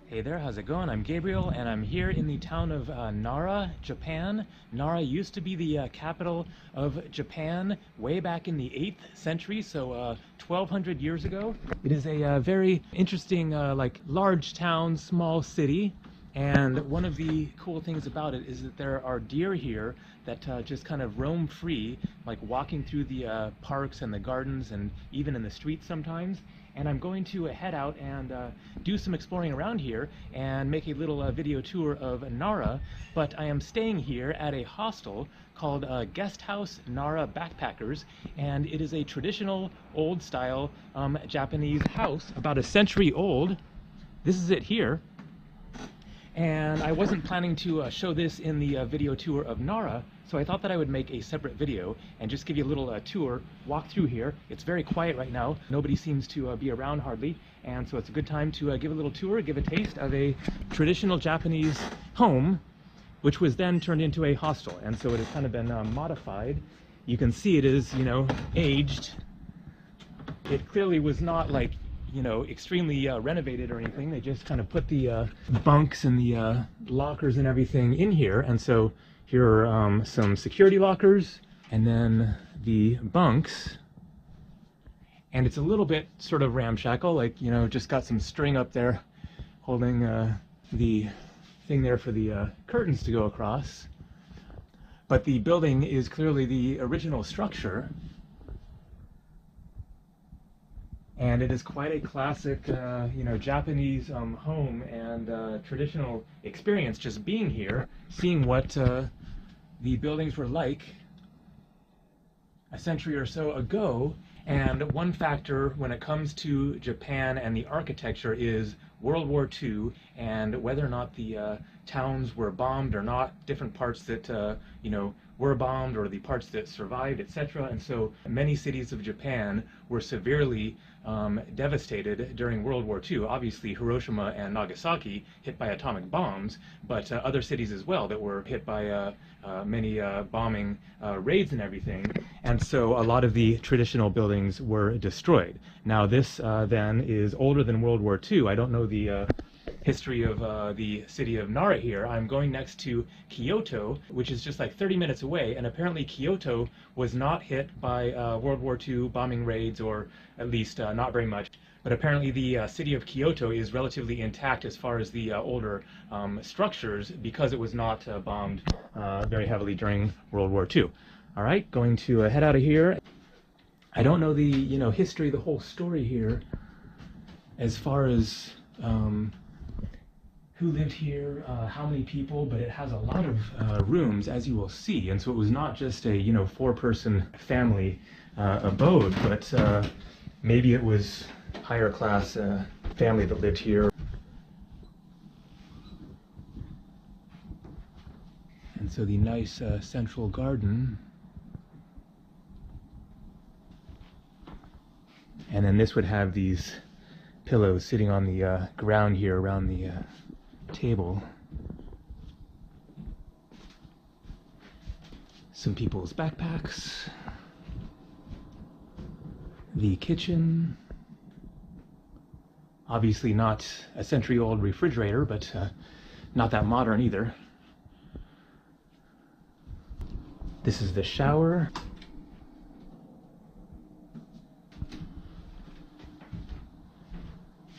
Hey there, how's it going? I'm Gabriel and I'm here in the town of Nara, Japan. Nara used to be the capital of Japan way back in the 8th century, so 1200 years ago. It is a very interesting, large town, small city. And one of the cool things about it is that there are deer here that just kind of roam free, like walking through the parks and the gardens and even in the streets sometimes. And I'm going to head out and do some exploring around here and make a little video tour of Nara, but I am staying here at a hostel called Guest House Nara Backpackers, and it is a traditional old style Japanese house, about a century old. This is it here. And I wasn't planning to show this in the video tour of Nara, so I thought that I would make a separate video and just give you a little tour, walk through here. It's very quiet right now. Nobody seems to be around hardly, and so it's a good time to give a little tour, give a taste of a traditional Japanese home, which was then turned into a hostel. And so it has kind of been modified. You can see it is, aged. It clearly was not like, extremely renovated or anything. They just kind of put the bunks and the lockers and everything in here. And so here are some security lockers and then the bunks. And it's a little bit sort of ramshackle, like, just got some string up there holding the thing there for the curtains to go across. But the building is clearly the original structure. And it is quite a classic, Japanese home and traditional experience just being here, seeing what the buildings were like a century or so ago. And one factor when it comes to Japan and the architecture is World War II and whether or not the towns were bombed or not, different parts that, were bombed or the parts that survived, etc. And so many cities of Japan were severely devastated during World War II. Obviously, Hiroshima and Nagasaki hit by atomic bombs, but other cities as well that were hit by many bombing raids and everything. And so a lot of the traditional buildings were destroyed. Now this then is older than World War II. I don't know the history of the city of Nara here. I'm going next to Kyoto, which is just like 30 minutes away, and apparently Kyoto was not hit by World War II bombing raids, or at least not very much. But apparently the city of Kyoto is relatively intact as far as the older structures, because it was not bombed very heavily during World War II. All right, going to head out of here. I don't know the history, the whole story here, as far as who lived here, how many people, but it has a lot of rooms, as you will see. And so it was not just a four-person family abode, but maybe it was higher class family that lived here. And so the nice central garden. And then this would have these pillows sitting on the ground here around the table. Some people's backpacks. The kitchen. Obviously not a century-old refrigerator, but not that modern either. This is the shower.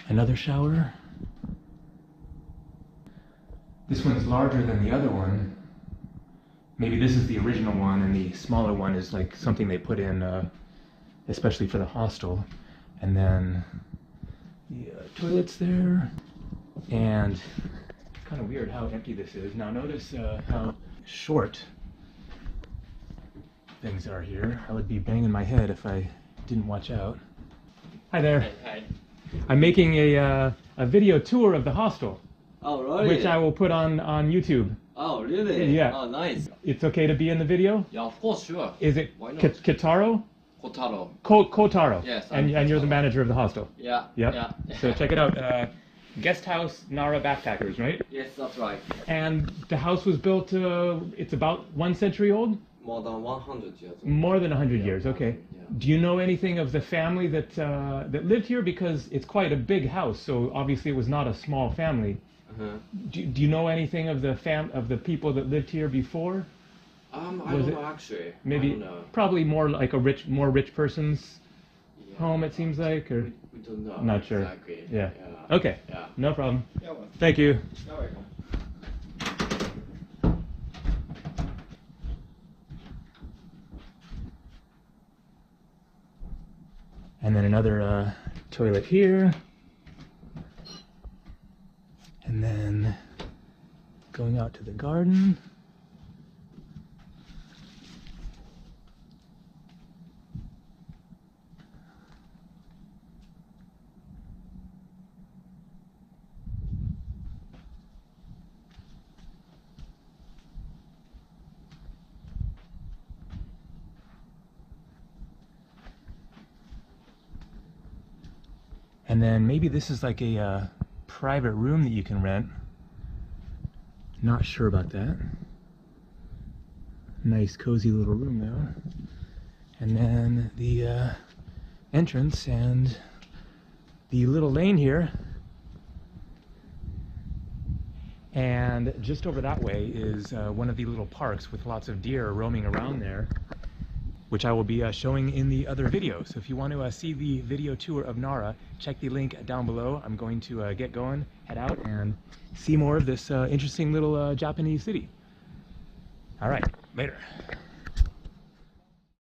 Another shower. This one's larger than the other one. Maybe this is the original one and the smaller one is like something they put in especially for the hostel. And then the toilets there. And it's kind of weird how empty this is. Now notice how short things are here. I would be banging my head if I didn't watch out. Hi there. Hi. I'm making a video tour of the hostel. Oh, really? Which I will put on YouTube. Oh, really? Yeah. Oh, nice. It's okay to be in the video? Yeah, of course, sure. Is it Why not? Kitaro? Kotaro. Kotaro. Yes. And you're the manager of the hostel? Yeah. Yep. Yeah. So check it out. Guest House Nara Backpackers, right? Yes, that's right. And the house was built, it's about 1 century old? More than 100 years. More than 100 years, okay. Yeah. Do you know anything of the family that that lived here? Because it's quite a big house, so obviously it was not a small family. Do you know anything of the people that lived here before? I don't know actually. Maybe I don't know. probably more like more rich person's home. It seems like, or We don't know. not sure. Exactly. Yeah. Okay. Yeah. No problem. You're welcome. Thank you. You're welcome. And then another toilet here. And then going out to the garden. And then maybe this is like a private room that you can rent. Not sure about that. Nice cozy little room though. And then the entrance and the little lane here. And just over that way is one of the little parks with lots of deer roaming around there, which I will be showing in the other video. So if you want to see the video tour of Nara, check the link down below. I'm going to get going, head out, and see more of this interesting little Japanese city. All right, later.